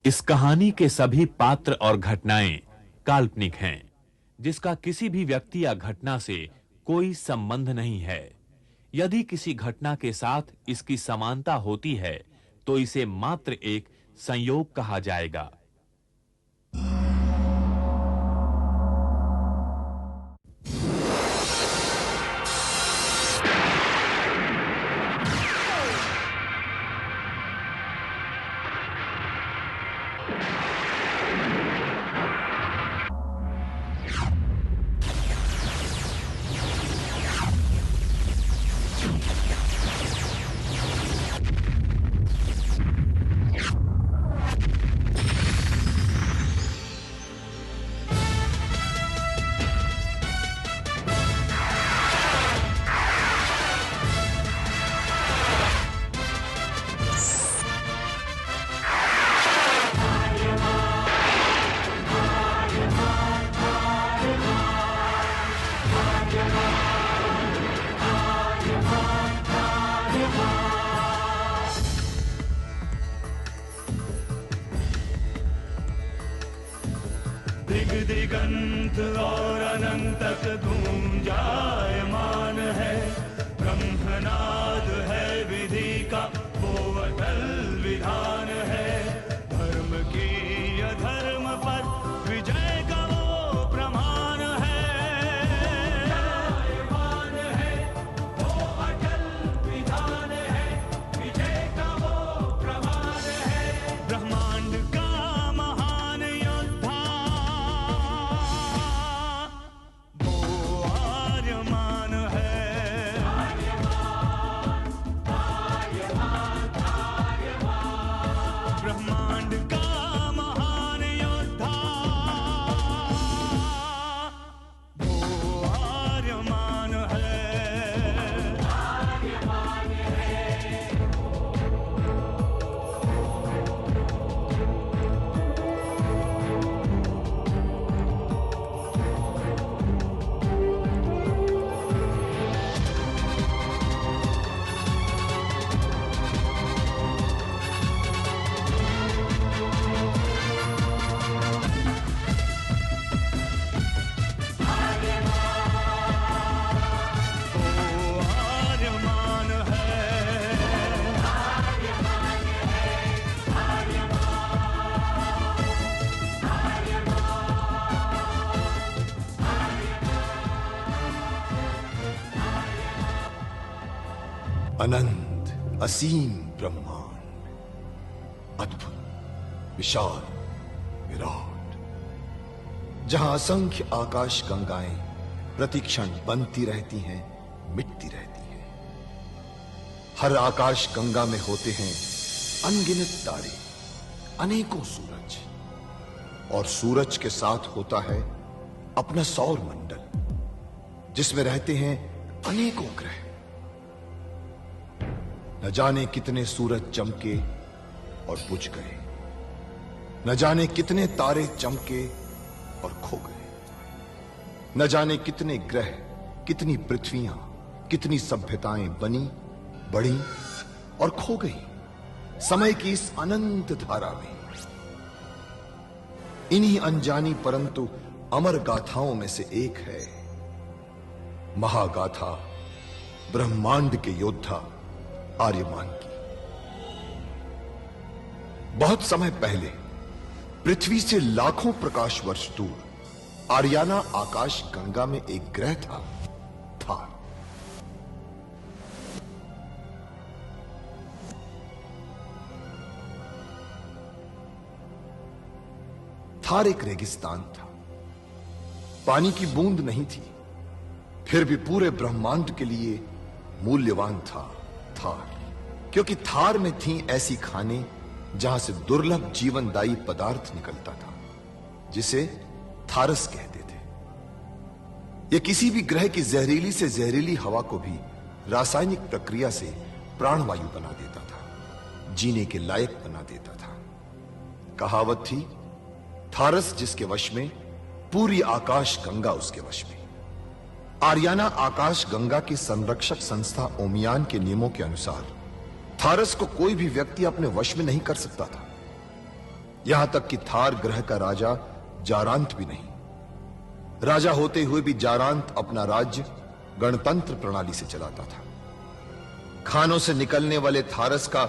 इस कहानी के सभी पात्र और घटनाएं काल्पनिक हैं, जिसका किसी भी व्यक्ति या घटना से कोई संबंध नहीं है। यदि किसी घटना के साथ इसकी समानता होती है, तो इसे मात्र एक संयोग कहा जाएगा। दिग दिगंत और अनंत तक गूंजायमान है। ब्रह्मनाद है विधि का वो अटल विधान है। धर्म की अधर्म पर विजय का वो प्रमाण है। जायमान है वो अटल विधान है। विजय का वो प्रमाण है। ब्रह्मांड का महान योद्धा आर्यमान है। ब्रह्मांड का महान योद्धा वो आर्यमान है। आर्यमान है। अनंत असीम ब्रह्मांड, अद्भुत, विशाल, विराट, जहां असंख्य आकाश गंगाएं प्रतिक्षण बनती रहती हैं, मिटती रहती हैं। हर आकाश गंगा में होते हैं अनगिनत तारे, अनेकों सूरज, और सूरज के साथ होता है अपना सौर मंडल, जिसमें रहते हैं अनेकों ग्रह। न जाने कितने सूरज चमके और बुझ गए, न जाने कितने तारे चमके और खो गए, न जाने कितने ग्रह, कितनी पृथ्वियां, कितनी सभ्यताएं बनी, बढ़ी और खो गई समय की इस अनंत धारा में। इन्हीं अनजानी परंतु अमर गाथाओं में से एक है महागाथा ब्रह्मांड के योद्धा आर्यमान की। बहुत समय पहले पृथ्वी से लाखों प्रकाश वर्ष दूर आर्याना आकाश गंगा में एक ग्रह था, थार। थार एक रेगिस्तान था, पानी की बूंद नहीं थी, फिर भी पूरे ब्रह्मांड के लिए मूल्यवान था थार, क्योंकि थार में थी ऐसी खाने जहां से दुर्लभ जीवनदायी पदार्थ निकलता था, जिसे थारस कहते थे। यह किसी भी ग्रह की जहरीली से जहरीली हवा को भी रासायनिक प्रक्रिया से प्राणवायु बना देता था, जीने के लायक बना देता था। कहावत थी, थारस जिसके वश में, पूरी आकाश गंगा उसके वश में। आर्याना आकाश गंगा की संरक्षक संस्था ओमियान के नियमों के अनुसार थारस को कोई भी व्यक्ति अपने वश में नहीं कर सकता था। यहां तक कि थार ग्रह का राजा जारांत भी नहीं। राजा होते हुए भी जारांत अपना राज्य गणतंत्र प्रणाली से चलाता था। खानों से निकलने वाले थारस का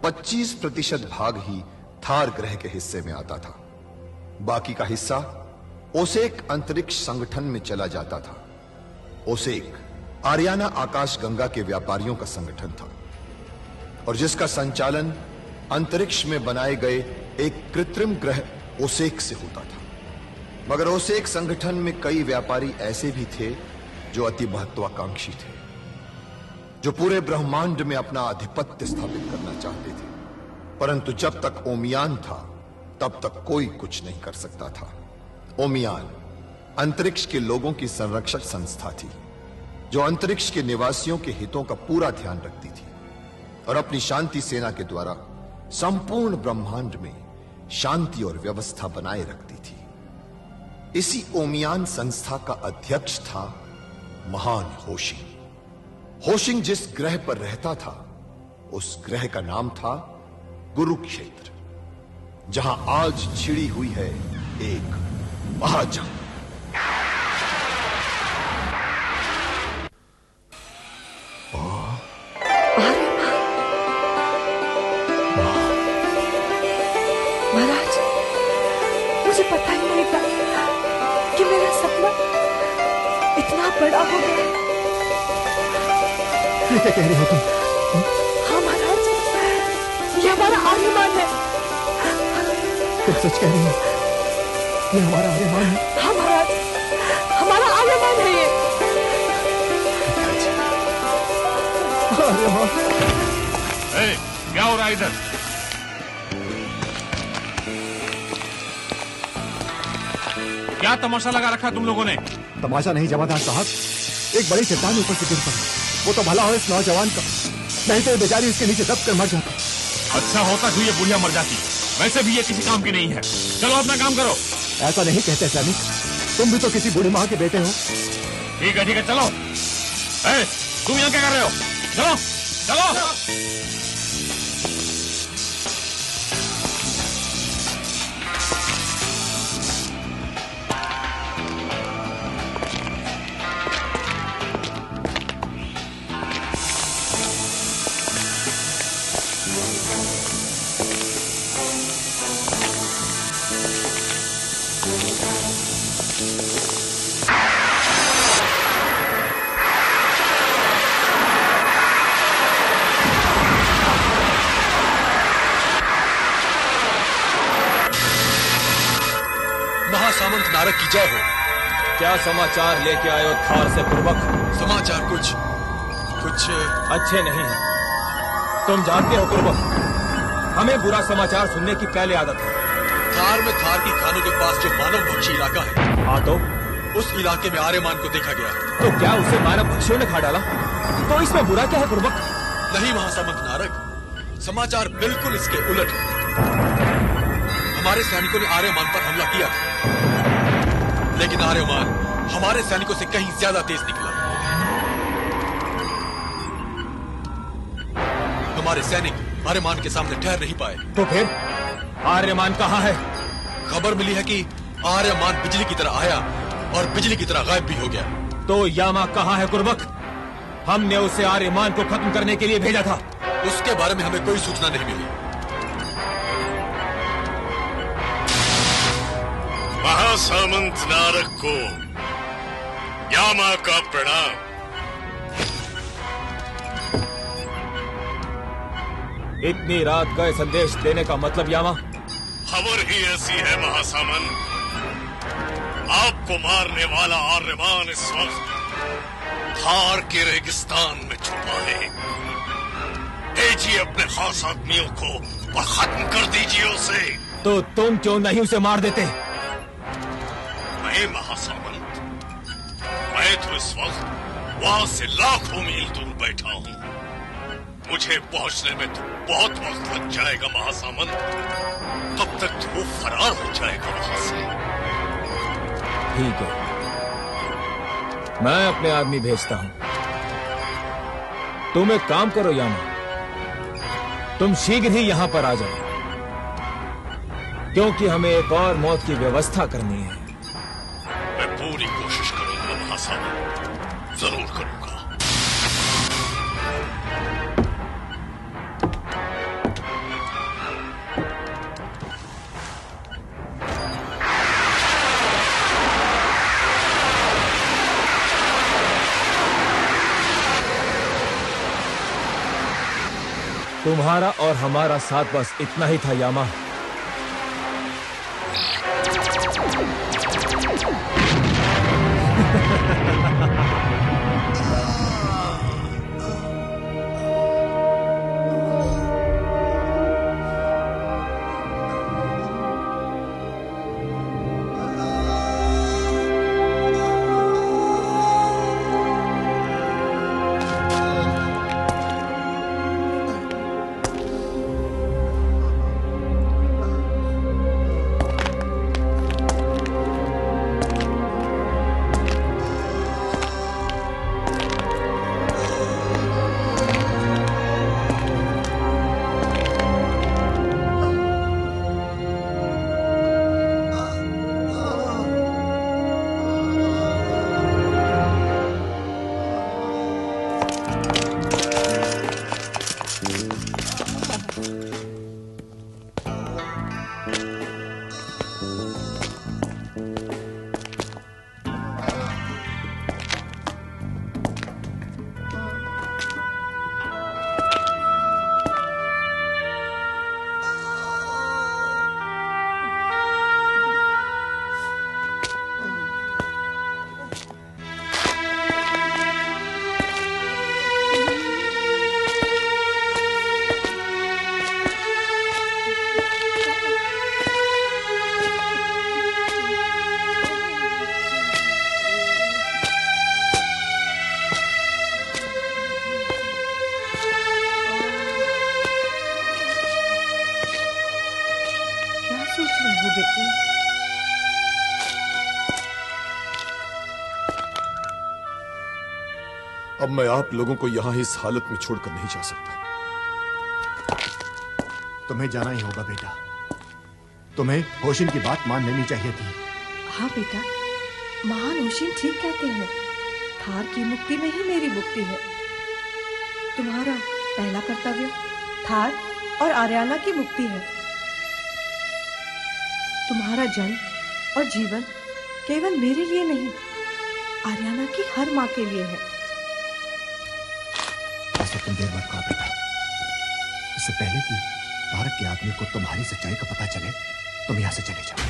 25% भाग ही थार ग्रह के हिस्से में आता था। बाकी का हिस्सा ओसेक अंतरिक्ष संगठन में चला जाता था। ओसेक आरियाना आकाश गंगा के व्यापारियों का संगठन था और जिसका संचालन अंतरिक्ष में बनाए गए एक कृत्रिम ग्रह ओसेक से होता था। मगर ओसेक संगठन में कई व्यापारी ऐसे भी थे जो अति महत्वाकांक्षी थे, जो पूरे ब्रह्मांड में अपना आधिपत्य स्थापित करना चाहते थे। परंतु जब तक ओमियान था तब तक कोई कुछ नहीं कर सकता था। ओमियान अंतरिक्ष के लोगों की संरक्षक संस्था थी जो अंतरिक्ष के निवासियों के हितों का पूरा ध्यान रखती थी और अपनी शांति सेना के द्वारा संपूर्ण ब्रह्मांड में शांति और व्यवस्था बनाए रखती थी। इसी ओमियान संस्था का अध्यक्ष था महान होशिंग। होशिंग जिस ग्रह पर रहता था उस ग्रह का नाम था कुरुक्षेत्र, जहां आज छिड़ी हुई है एक महाजंग। महाराज, मुझे पता ही नहीं था कि मेरा सपना इतना बड़ा हो गया। ये क्या कह रही हो तुम? हाँ महाराज, ये हमारा आर्यमान है। तुम सच कह रही हो? ये हमारा आर्यमान है? हाँ महाराज, हमारा आर्यमान है ये। आर्यमान? क्या हो रहा है इधर? क्या तमाशा लगा रखा तुम लोगों ने? तमाशा नहीं जमादार साहब, एक बड़ी चट्टान ऊपर से गिर पड़ी। वो तो भला हो इस नौजवान का, नहीं तो ये बेचारी इसके नीचे दब कर मर जाती। अच्छा होता जो ये बुढ़िया मर जाती, वैसे भी ये किसी काम की नहीं है। चलो अपना काम करो। ऐसा नहीं कहते सैनिक, तुम भी तो किसी बूढ़ी माँ के बेटे हो। ठीक है चलो। तुम यहाँ क्या कर रहे हो? चलो चलो। महासामंत नारक की जय हो। क्या समाचार लेके आए हो थार से पूर्वक? समाचार कुछ अच्छे नहीं है। तुम जानते हो पूर्वक, हमें बुरा समाचार सुनने की पहले आदत है। थार में थार की खानों के पास जो मानव भक्षी इलाका है, हाँ तो उस इलाके में आर्यमान को देखा गया है। तो क्या उसे मानव भक्षियों ने खा डाला? तो इसमें बुरा क्या है पूर्वक? नहीं महासामंत नारक, समाचार बिल्कुल इसके उलट है। हमारे सैनिकों ने आर्यमान पर हमला किया, लेकिन आर्यमान हमारे सैनिकों से कहीं ज्यादा तेज निकला। हमारे सैनिक आर्यमान के सामने ठहर नहीं पाए। तो फिर आर्यमान कहाँ है? खबर मिली है कि आर्यमान बिजली की तरह आया और बिजली की तरह गायब भी हो गया। तो यामा कहाँ है कुर्बक? हमने उसे आर्यमान को खत्म करने के लिए भेजा था। उसके बारे में हमें कोई सूचना नहीं मिली। महासामंत नारक को यामा का प्रणाम। इतनी रात का संदेश देने का मतलब यामा? खबर ही ऐसी है महासामंत, आपको मारने वाला आर्यमान इस वक्त थार के रेगिस्तान में छुपा है। भेजिए अपने खास आदमियों को और खत्म कर दीजिए उसे। तो तुम क्यों नहीं उसे मार देते? मैं महासामंत, मैं तो इस वक्त वहां से लाखों मील दूर बैठा हूं। मुझे पहुंचने में तो बहुत वक्त लग जाएगा महासामंत। तब तक तो वो फरार हो जाएगा वहां से। ठीक है, मैं अपने आदमी भेजता हूं। तुम एक काम करो यामा, तुम शीघ्र ही यहां पर आ जाओ। क्योंकि हमें एक और मौत की व्यवस्था करनी है। मैं पूरी कोशिश करूंगा महासामंत, जरूर करूंगा। तुम्हारा और हमारा साथ बस इतना ही था यामा। अब मैं आप लोगों को यहां इस हालत में छोड़कर नहीं जा सकता। तुम्हें जाना ही होगा बेटा। तुम्हें होशिन की बात मान लेनी चाहिए थी। हाँ बेटा, महान होशिन ठीक कहते हैं। थार की मुक्ति में ही मेरी मुक्ति है। तुम्हारा पहला कर्तव्य थार और आर्याना की मुक्ति है। तुम्हारा जन्म और जीवन केवल मेरे लिए नहीं, आर्याना की हर माँ के लिए है। ऐसे तुम देर मत करो बेटा। इससे पहले कि तारक के आदमी को तुम्हारी सच्चाई का पता चले, तुम यहां से चले जाओ।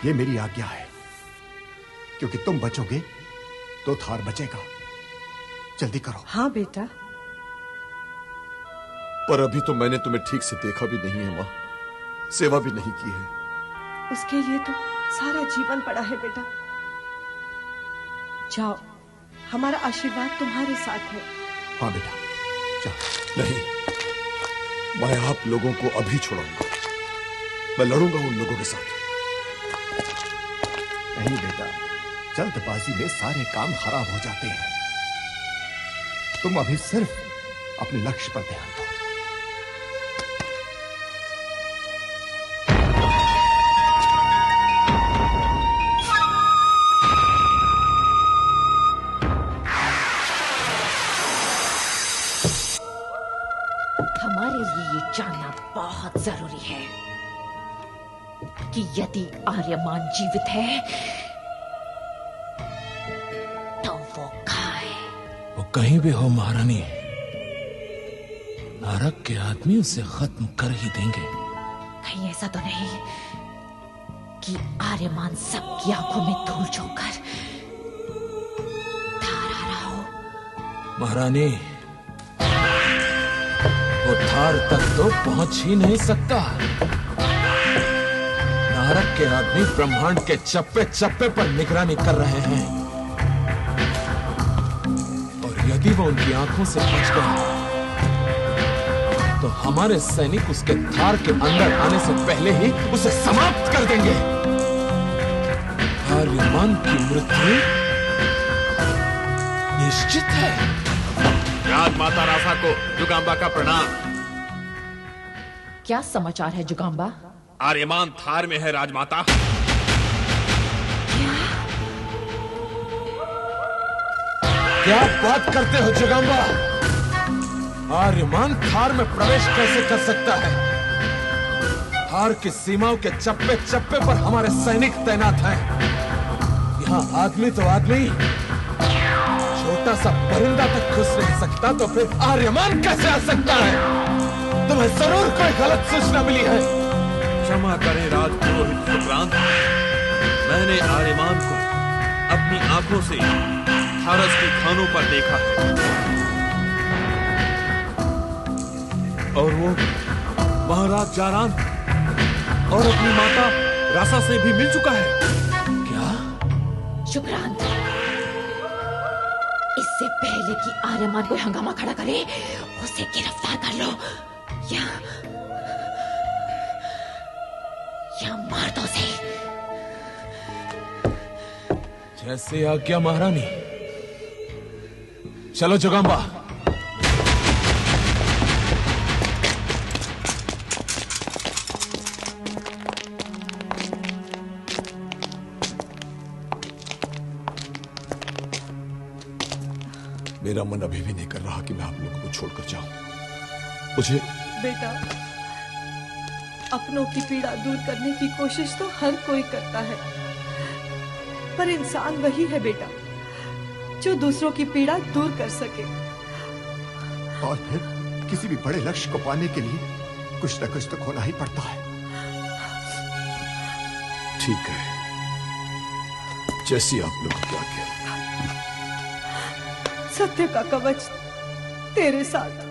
ये मेरी आज्ञा है, क्योंकि तुम बचोगे तो थार बचेगा। जल्दी करो। हाँ बेटा। पर अभी तो मैंने तुम्हें ठीक से देखा भी नहीं है मां, सेवा भी नहीं की है। उसके लिए तो सारा जीवन पड़ा है बेटा। जाओ, हमारा आशीर्वाद तुम्हारे साथ है। हाँ बेटा, जाओ। नहीं, मैं आप लोगों को अभी छोड़ूंगा। मैं लड़ूंगा उन लोगों के साथ। नहीं बेटा, जल्दबाजी में सारे काम खराब हो जाते हैं। तुम अभी सिर्फ अपने लक्ष्य पर ध्यान दो। हमारे लिए ये जानना बहुत जरूरी है कि यदि आर्यमान जीवित है तो वो खाए। वो कहीं भी हो महारानी, नारक के आदमी उसे खत्म कर ही देंगे। कहीं ऐसा तो नहीं कि आर्यमान सबकी आंखों में धूल झोंककर थार आ रहा हो। महारानी, वो थार तक तो पहुंच ही नहीं सकता। नारक के आदमी ब्रह्मांड के चप्पे चप्पे पर निगरानी कर रहे हैं, और यदि वो उनकी आंखों से बच गए तो हमारे सैनिक उसके थार के अंदर आने से पहले ही उसे समाप्त कर देंगे। आर्यमान की मृत्यु निश्चित है। राज माता रासा को युगांबा का प्रणाम। क्या समाचार है जुगाम्बा? आर्यमान थार में है राजमाता। क्या बात करते हो जुगाम्बा? आर्यमान थार में प्रवेश कैसे कर सकता है? थार की सीमाओं के चप्पे चप्पे पर हमारे सैनिक तैनात हैं। यहाँ आदमी तो आदमी, छोटा सा परिंदा तक घुस नहीं सकता, तो फिर आर्यमान कैसे आ सकता है? तुम्हें जरूर कोई गलत सूचना मिली है। क्षमा करें राजपुरोहित सुक्रांत, मैंने आर्यमान को अपनी आंखों से थारस की खानों पर देखा है, और वो महाराज जारान और अपनी माता रासा से भी मिल चुका है। क्या? शुक्रांत, इससे पहले कि आर्यमान कोई हंगामा खड़ा करे, उसे गिरफ्तार कर लो या मार दो उसे। जैसे आज्ञा महारानी। चलो जुगाम्बा। मेरा मन अभी भी नहीं कर रहा कि मैं आप लोगों को छोड़कर जाऊं। मुझे बेटा, अपनों की पीड़ा दूर करने की कोशिश तो हर कोई करता है, पर इंसान वही है बेटा जो दूसरों की पीड़ा दूर कर सके। और फिर किसी भी बड़े लक्ष्य को पाने के लिए कुछ न कुछ तो खोना ही पड़ता है। ठीक है, जैसी आप लोगों की आज्ञा। सत्य का कवच तेरे साथ।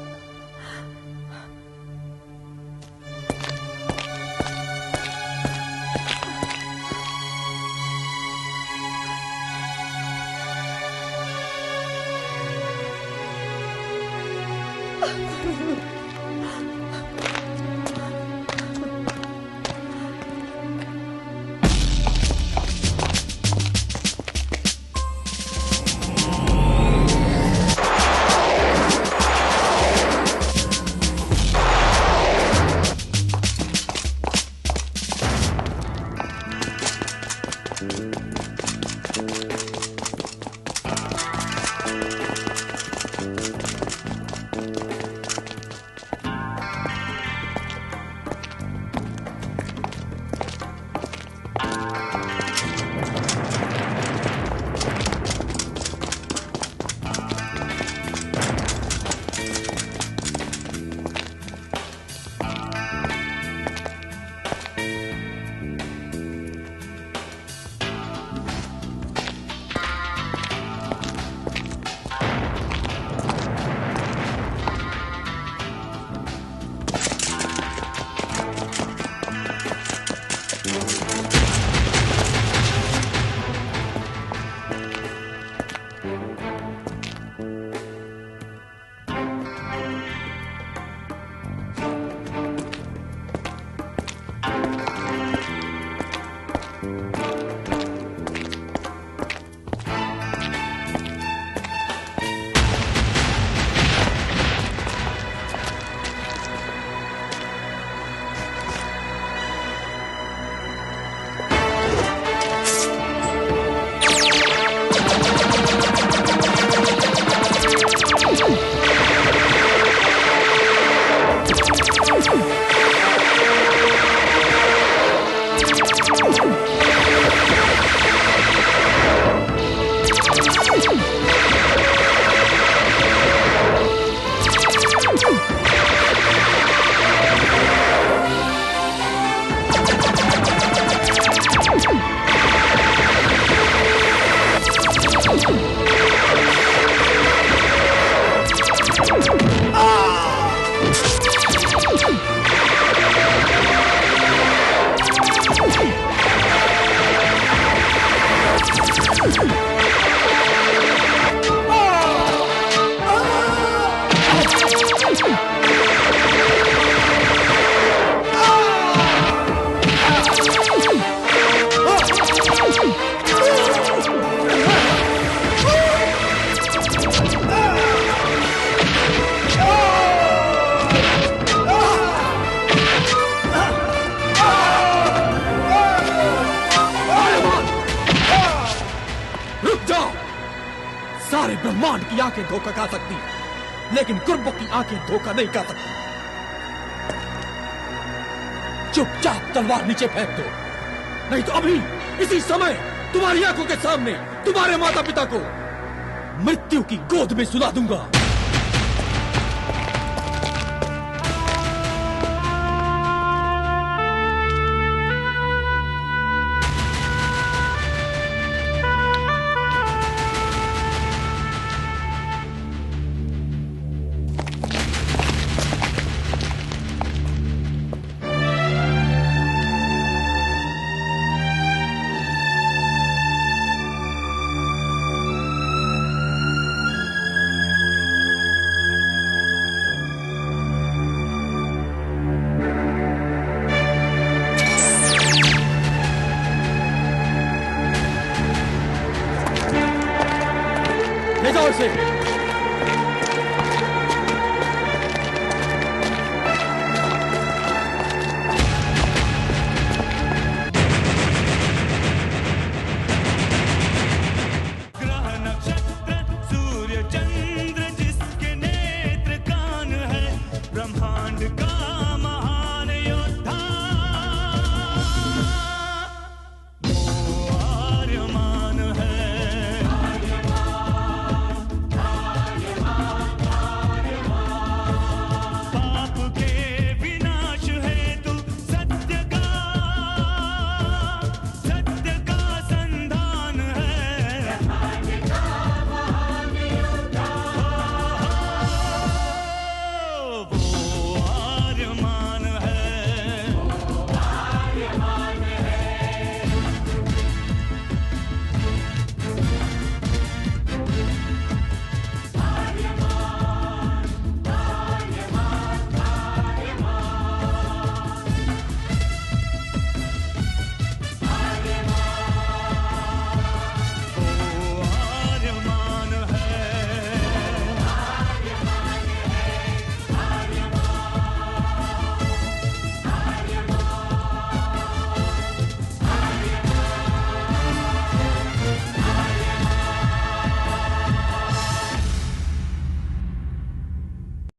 सारे ब्रह्मांड की आंखें धोखा खा सकती, लेकिन कुर्ब की आंखें धोखा नहीं खा सकती। चुपचाप तलवार नीचे फेंक दो, नहीं तो अभी इसी समय तुम्हारी आंखों के सामने तुम्हारे माता पिता को मृत्यु की गोद में सुला दूंगा। ले जाओ इसे।